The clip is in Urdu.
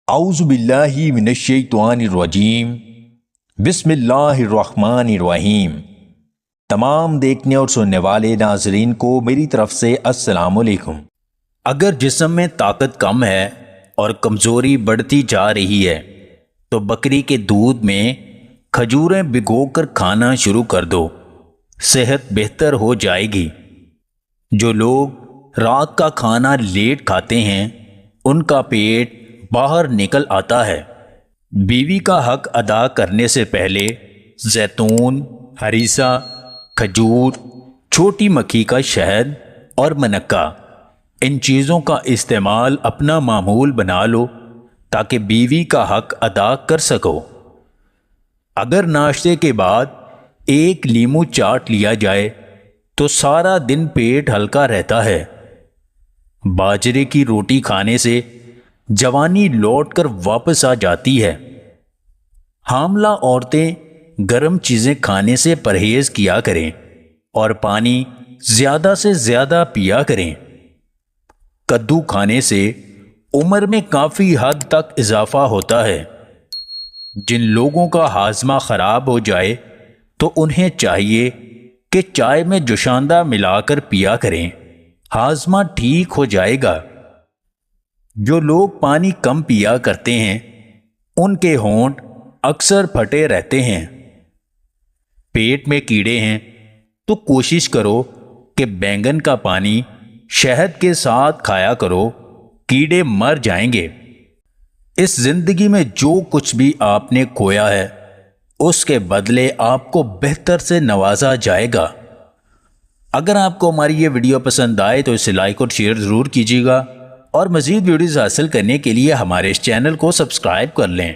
اعوذ باللہ من الشیطان الرجیم بسم اللہ الرحمن الرحیم۔ تمام دیکھنے اور سننے والے ناظرین کو میری طرف سے السلام علیکم۔ اگر جسم میں طاقت کم ہے اور کمزوری بڑھتی جا رہی ہے تو بکری کے دودھ میں کھجوریں بھگو کر کھانا شروع کر دو، صحت بہتر ہو جائے گی۔ جو لوگ رات کا کھانا لیٹ کھاتے ہیں ان کا پیٹ باہر نکل آتا ہے۔ بیوی کا حق ادا کرنے سے پہلے زیتون، ہریسہ، کھجور، چھوٹی مکھی کا شہد اور منقہ، ان چیزوں کا استعمال اپنا معمول بنا لو تاکہ بیوی کا حق ادا کر سکو۔ اگر ناشتے کے بعد ایک لیمو چاٹ لیا جائے تو سارا دن پیٹ ہلکا رہتا ہے۔ باجرے کی روٹی کھانے سے جوانی لوٹ کر واپس آ جاتی ہے۔ حاملہ عورتیں گرم چیزیں کھانے سے پرہیز کیا کریں اور پانی زیادہ سے زیادہ پیا کریں۔ کدو کھانے سے عمر میں کافی حد تک اضافہ ہوتا ہے۔ جن لوگوں کا ہاضمہ خراب ہو جائے تو انہیں چاہیے کہ چائے میں جوشاندہ ملا کر پیا کریں، ہاضمہ ٹھیک ہو جائے گا۔ جو لوگ پانی کم پیا کرتے ہیں ان کے ہونٹ اکثر پھٹے رہتے ہیں۔ پیٹ میں کیڑے ہیں تو کوشش کرو کہ بینگن کا پانی شہد کے ساتھ کھایا کرو، کیڑے مر جائیں گے۔ اس زندگی میں جو کچھ بھی آپ نے کھویا ہے اس کے بدلے آپ کو بہتر سے نوازا جائے گا۔ اگر آپ کو ہماری یہ ویڈیو پسند آئے تو اسے لائک اور شیئر ضرور کیجیے گا، اور مزید ویڈیوز حاصل کرنے کے لیے ہمارے اس چینل کو سبسکرائب کر لیں۔